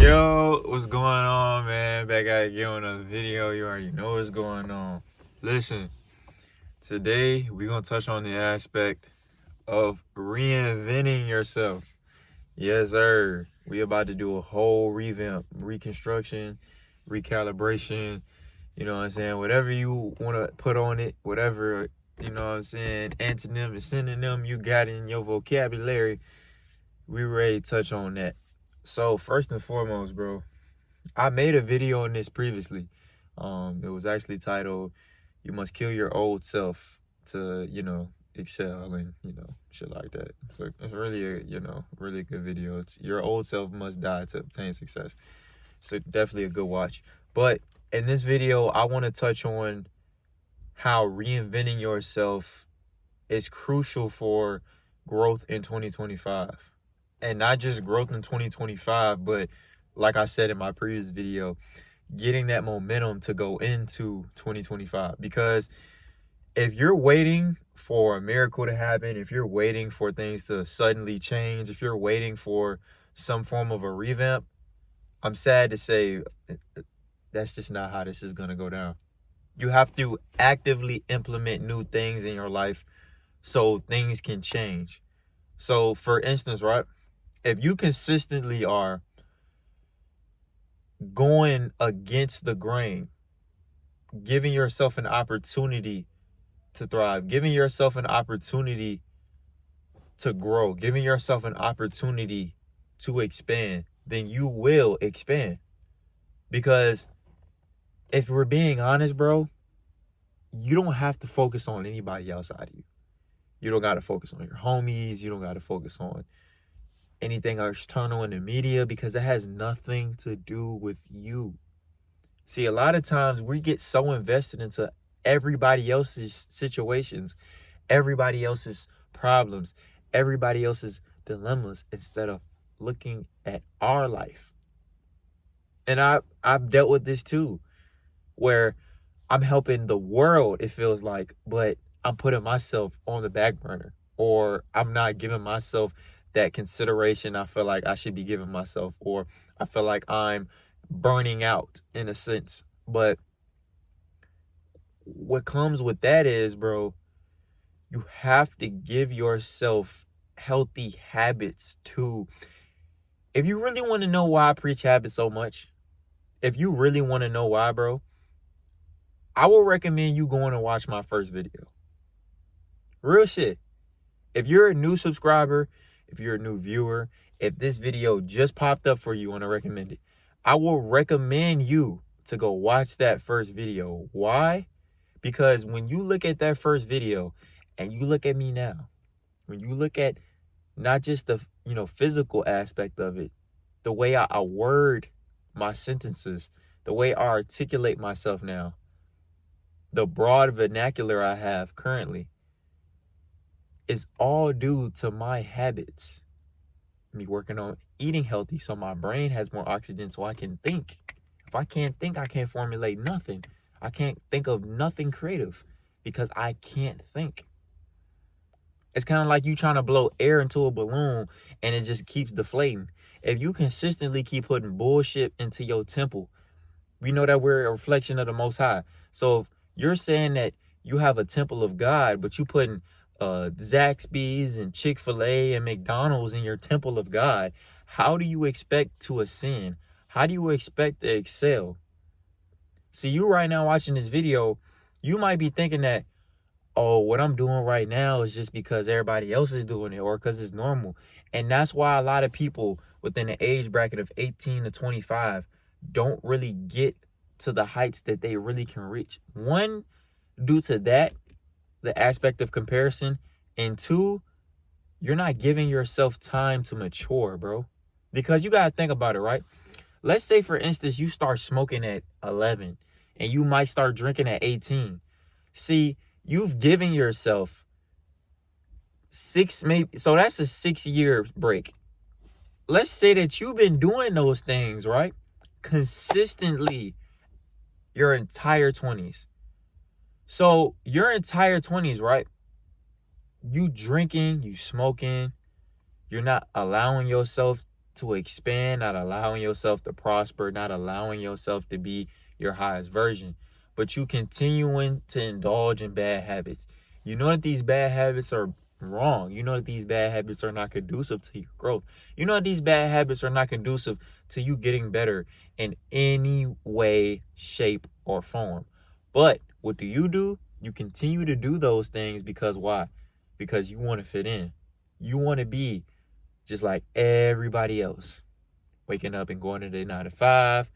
Yo, what's going on, man? Back at it again on another video. You already know what's going on. Listen, today we're going to touch on the aspect of reinventing yourself. Yes, sir. We about to do a whole revamp, reconstruction, recalibration, you know what I'm saying? Whatever you want to put on it, whatever, you know what I'm saying, antonym and synonym you got in your vocabulary, we ready to touch on that. So first and foremost, bro, I made a video on this previously. It was actually titled, "You Must Kill Your Old Self to, excel," and, shit like that. So it's really really good video. It's Your Old Self Must Die to Obtain Success. So definitely a good watch. But in this video, I want to touch on how reinventing yourself is crucial for growth in 2025. And not just growth in 2025, but like I said in my previous video, getting that momentum to go into 2025. Because if you're waiting for a miracle to happen, if you're waiting for things to suddenly change, if you're waiting for some form of a revamp, I'm sad to say that's just not how this is going to go down. You have to actively implement new things in your life so things can change. So for instance, right, if you consistently are going against the grain, giving yourself an opportunity to thrive, giving yourself an opportunity to grow, giving yourself an opportunity to expand, then you will expand. Because if we're being honest, bro, you don't have to focus on anybody outside of you. You don't got to focus on your homies. You don't got to focus on anything external in the media, because that has nothing to do with you. See, a lot of times we get so invested into everybody else's situations, everybody else's problems, everybody else's dilemmas, instead of looking at our life. And I've dealt with this too, where I'm helping the world, it feels like, but I'm putting myself on the back burner, or I'm not giving myself that consideration I feel like I should be giving myself, or I feel like I'm burning out in a sense. But what comes with that is, bro, you have to give yourself healthy habits too. If you really want to know why I preach habits so much, if you really want to know why, bro, I will recommend you going to watch my first video. Real shit. If you're a new subscriber, if you're a new viewer, if this video just popped up for you, I want to recommend it. I will recommend you to go watch that first video. Why? Because when you look at that first video and you look at me now, when you look at not just the physical aspect of it, the way I word my sentences, the way I articulate myself now, the broad vernacular I have currently, is all due to my habits. Me working on eating healthy so my brain has more oxygen so I can think. If I can't think, I can't formulate nothing. I can't think of nothing creative because I can't think. It's kind of like you trying to blow air into a balloon and it just keeps deflating. If you consistently keep putting bullshit into your temple, we know that we're a reflection of the Most High. So if you're saying that you have a temple of God, but you putting Zaxby's and Chick-fil-A and McDonald's in your temple of God, how do you expect to ascend? How do you expect to excel? See, you right now watching this video, you might be thinking that, oh, what I'm doing right now is just because everybody else is doing it or because it's normal. And that's why a lot of people within the age bracket of 18 to 25 don't really get to the heights that they really can reach. One, due to that, the aspect of comparison, and two, you're not giving yourself time to mature, bro. Because you got to think about it, right? Let's say, for instance, you start smoking at 11 and you might start drinking at 18. See, you've given yourself so that's a 6-year break. Let's say that you've been doing those things, right, consistently your entire 20s. So your entire 20s, right, you drinking, you smoking, you're not allowing yourself to expand, not allowing yourself to prosper, not allowing yourself to be your highest version, but you continuing to indulge in bad habits. You know that these bad habits are wrong. You know that these bad habits are not conducive to your growth. You know that these bad habits are not conducive to you getting better in any way, shape, or form. But what do? You continue to do those things because why? Because you want to fit in. You want to be just like everybody else. Waking up and going to their 9 to 5,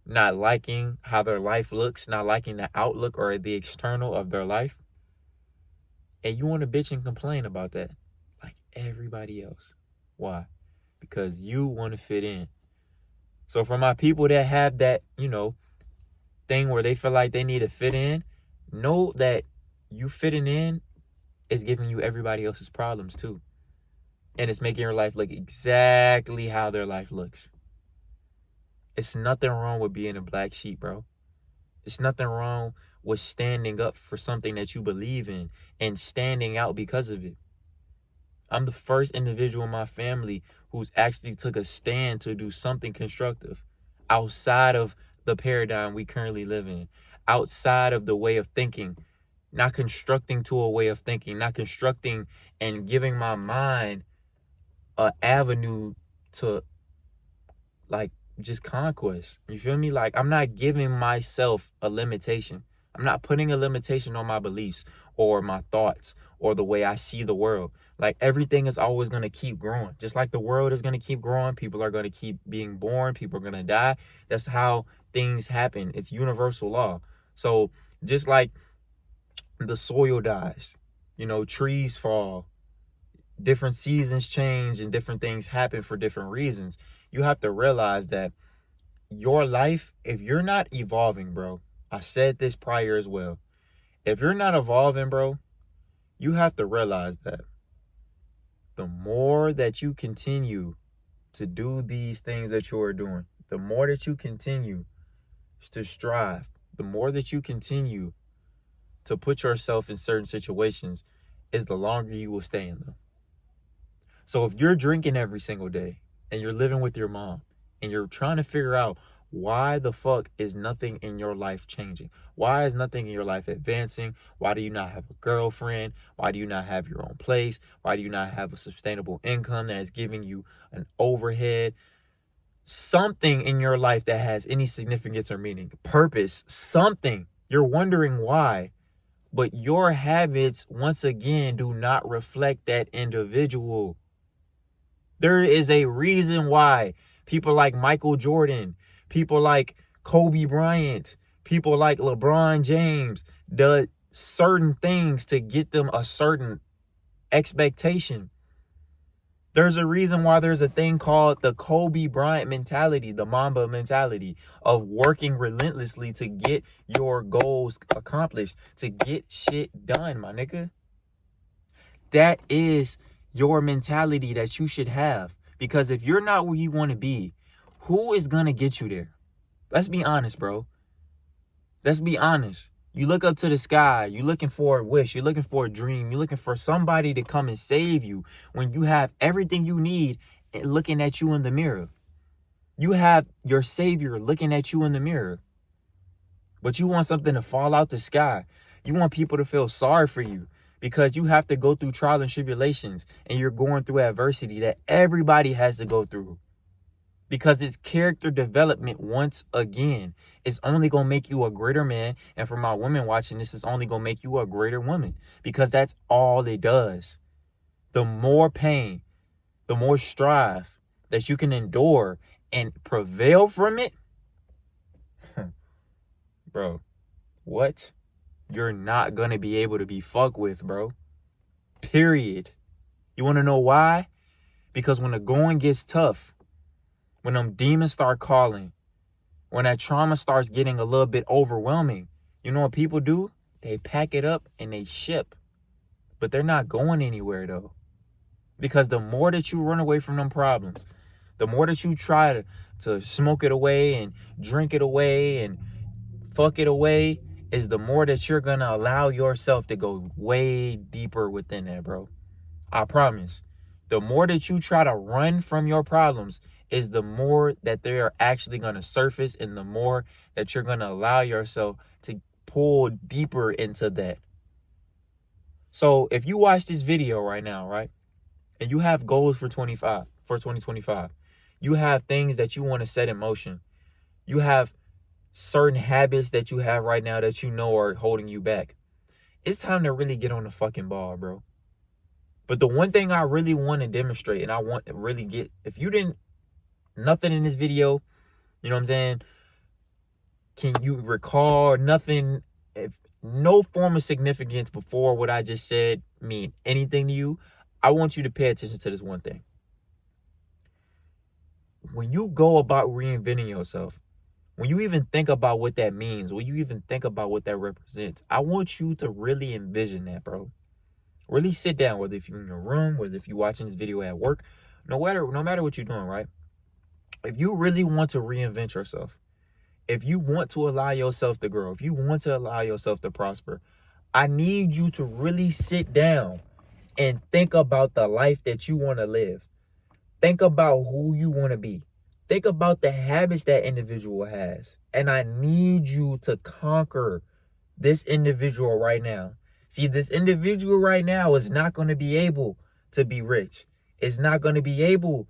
not liking how their life looks, not liking the outlook or the external of their life. And you want to bitch and complain about that like everybody else. Why? Because you want to fit in. So for my people that have that, thing where they feel like they need to fit in, know that you fitting in is giving you everybody else's problems too. And it's making your life look exactly how their life looks. It's nothing wrong with being a black sheep, bro. It's nothing wrong with standing up for something that you believe in and standing out because of it. I'm the first individual in my family who's actually took a stand to do something constructive outside of the paradigm we currently live in, outside of the way of thinking, not constructing to a way of thinking, not constructing and giving my mind an avenue to like just conquest. You feel me? Like I'm not giving myself a limitation. I'm not putting a limitation on my beliefs or my thoughts or the way I see the world. Like everything is always going to keep growing. Just like the world is going to keep growing, people are going to keep being born, people are going to die. That's how things happen. It's universal law. So just like the soil dies, trees fall, different seasons change and different things happen for different reasons. You have to realize that your life, if you're not evolving, bro, I said this prior as well. If you're not evolving, bro, you have to realize that the more that you continue to do these things that you are doing, the more that you continue to strive, the more that you continue to put yourself in certain situations, is the longer you will stay in them. So if you're drinking every single day and you're living with your mom and you're trying to figure out why the fuck is nothing in your life changing? Why is nothing in your life advancing? Why do you not have a girlfriend? Why do you not have your own place? Why do you not have a sustainable income that is giving you an overhead? Something in your life that has any significance or meaning, purpose, something. You're wondering why. But your habits, once again, do not reflect that individual. There is a reason why people like Michael Jordan, people like Kobe Bryant, people like LeBron James does certain things to get them a certain expectation. There's a reason why there's a thing called the Kobe Bryant mentality, the Mamba mentality of working relentlessly to get your goals accomplished, to get shit done, my nigga. That is your mentality that you should have. Because if you're not where you want to be, who is going to get you there? Let's be honest, bro. Let's be honest. You look up to the sky. You're looking for a wish. You're looking for a dream. You're looking for somebody to come and save you when you have everything you need looking at you in the mirror. You have your savior looking at you in the mirror. But you want something to fall out the sky. You want people to feel sorry for you because you have to go through trial and tribulations and you're going through adversity that everybody has to go through. Because it's character development once again. It's only going to make you a greater man. And for my women watching this, it's only going to make you a greater woman. Because that's all it does. The more pain, the more strive that you can endure and prevail from it. Bro, what? You're not going to be able to be fucked with, bro. Period. You want to know why? Because when the going gets tough, when them demons start calling, when that trauma starts getting a little bit overwhelming, you know what people do? They pack it up and they ship. But they're not going anywhere though. Because the more that you run away from them problems, the more that you try to smoke it away and drink it away and fuck it away, is the more that you're gonna allow yourself to go way deeper within that, bro. I promise. The more that you try to run from your problems is the more that they are actually going to surface, and the more that you're going to allow yourself to pull deeper into that. So if you watch this video right now, right, and you have goals for 2025, you have things that you want to set in motion. You have certain habits that you have right now that you know are holding you back. It's time to really get on the fucking ball, bro. But the one thing I really want to demonstrate, and I want to really get, if you didn't, nothing in this video, you know what I'm saying? Can you recall nothing, if no form of significance before what I just said mean anything to you? I want you to pay attention to this one thing. When you go about reinventing yourself, when you even think about what that means, when you even think about what that represents, I want you to really envision that, bro. Really sit down, whether if you're in your room, whether if you're watching this video at work, no matter what you're doing, right? If you really want to reinvent yourself, if you want to allow yourself to grow, if you want to allow yourself to prosper, I need you to really sit down and think about the life that you want to live. Think about who you want to be. Think about the habits that individual has. And I need you to conquer this individual right now. See, this individual right now is not going to be able to be rich. It's not going to be able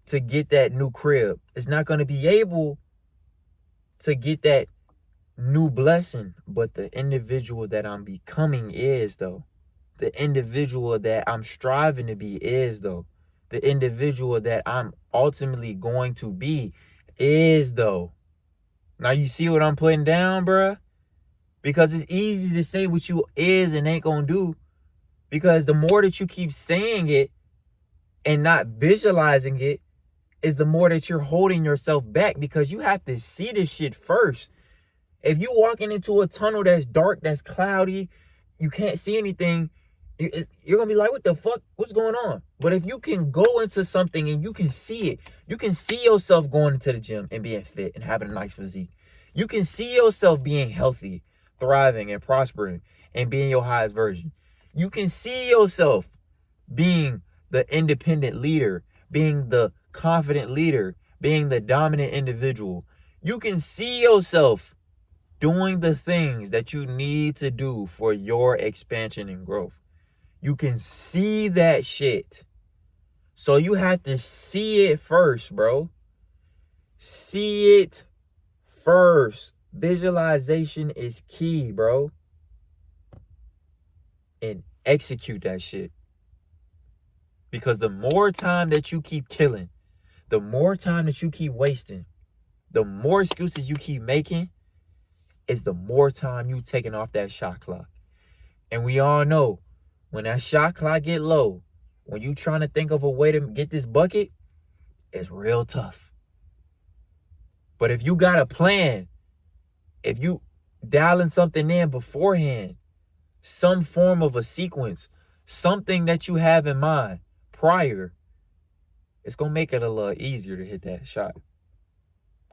to get that new crib. It's not going to be able to get that new blessing. But the individual that I'm becoming is, though. The individual that I'm striving to be is, though. The individual that I'm ultimately going to be is, though. Now you see what I'm putting down, bruh? Because it's easy to say what you is and ain't gonna do. Because the more that you keep saying it and not visualizing it, is the more that you're holding yourself back, because you have to see this shit first. If you walking into a tunnel that's dark, that's cloudy, you can't see anything, you're gonna be like, what the fuck? What's going on? But if you can go into something and you can see it, you can see yourself going into the gym and being fit and having a nice physique. You can see yourself being healthy, thriving and prospering and being your highest version. You can see yourself being the independent leader, being the confident leader, being the dominant individual. You can see yourself doing the things that you need to do for your expansion and growth. You can see that shit. So you have to see it first, bro. See it first. Visualization is key, bro. And execute that shit. Because the more time that you keep killing, the more time that you keep wasting, the more excuses you keep making, is the more time you taking off that shot clock. And we all know, when that shot clock get low, when you trying to think of a way to get this bucket, it's real tough. But if you got a plan, if you dialing something in beforehand, some form of a sequence, something that you have in mind prior, it's going to make it a little easier to hit that shot.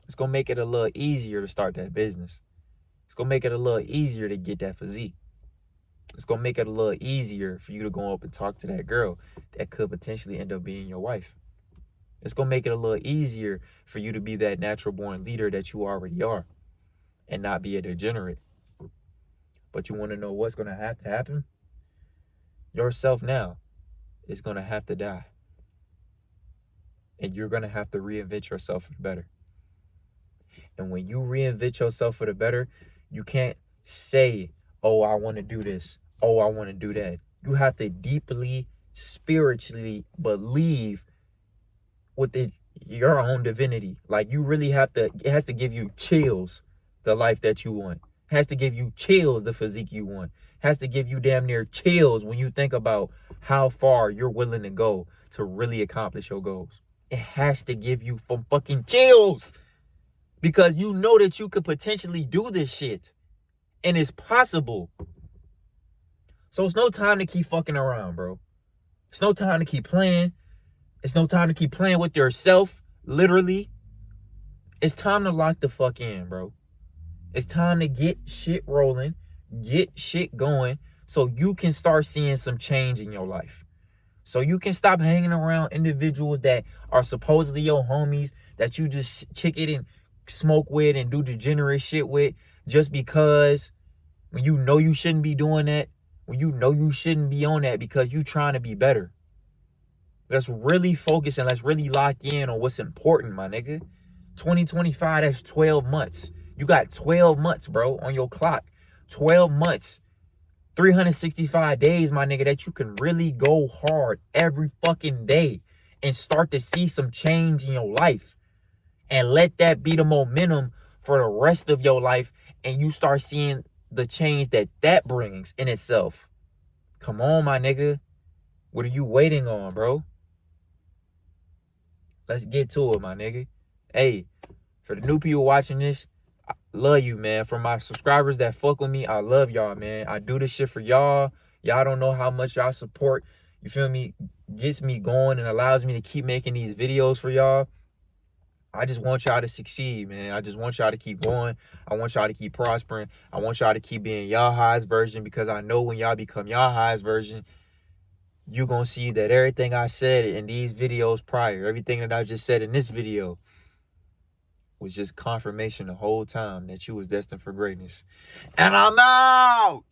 It's going to make it a little easier to start that business. It's going to make it a little easier to get that physique. It's going to make it a little easier for you to go up and talk to that girl that could potentially end up being your wife. It's going to make it a little easier for you to be that natural born leader that you already are and not be a degenerate. But you want to know what's going to have to happen? Yourself now is going to have to die. And you're going to have to reinvent yourself for the better. And when you reinvent yourself for the better, you can't say, oh, I want to do this. Oh, I want to do that. You have to deeply, spiritually believe with your own divinity. Like, you really have to, it has to give you chills, the life that you want. It has to give you chills, the physique you want. It has to give you damn near chills when you think about how far you're willing to go to really accomplish your goals. It has to give you some fucking chills, because you know that you could potentially do this shit. And it's possible. So it's no time to keep fucking around, bro. It's no time to keep playing. It's no time to keep playing with yourself, literally. It's time to lock the fuck in, bro. It's time to get shit rolling, get shit going, so you can start seeing some change in your life. So you can stop hanging around individuals that are supposedly your homies, that you just kick it and smoke with and do degenerate shit with, just because when you know you shouldn't be doing that, when you know you shouldn't be on that because you trying to be better. Let's really focus and let's really lock in on what's important, my nigga. 2025, that's 12 months. You got 12 months, bro, on your clock. 12 months. 365 days, my nigga, that you can really go hard every fucking day and start to see some change in your life. And let that be the momentum for the rest of your life. And you start seeing the change that that brings in itself. Come on, my nigga. What are you waiting on, bro? Let's get to it, my nigga. Hey, for the new people watching this, I love you, man. For my subscribers that fuck with me, I love y'all, man. I do this shit for y'all. Y'all don't know how much y'all support, you feel me, gets me going and allows me to keep making these videos for y'all. I just want y'all to succeed, man. I just want y'all to keep going. I want y'all to keep prospering. I want y'all to keep being y'all highest version, because I know when y'all become y'all highest version, you're going to see that everything I said in these videos prior, everything that I just said in this video, was just confirmation the whole time that you was destined for greatness. And I'm out!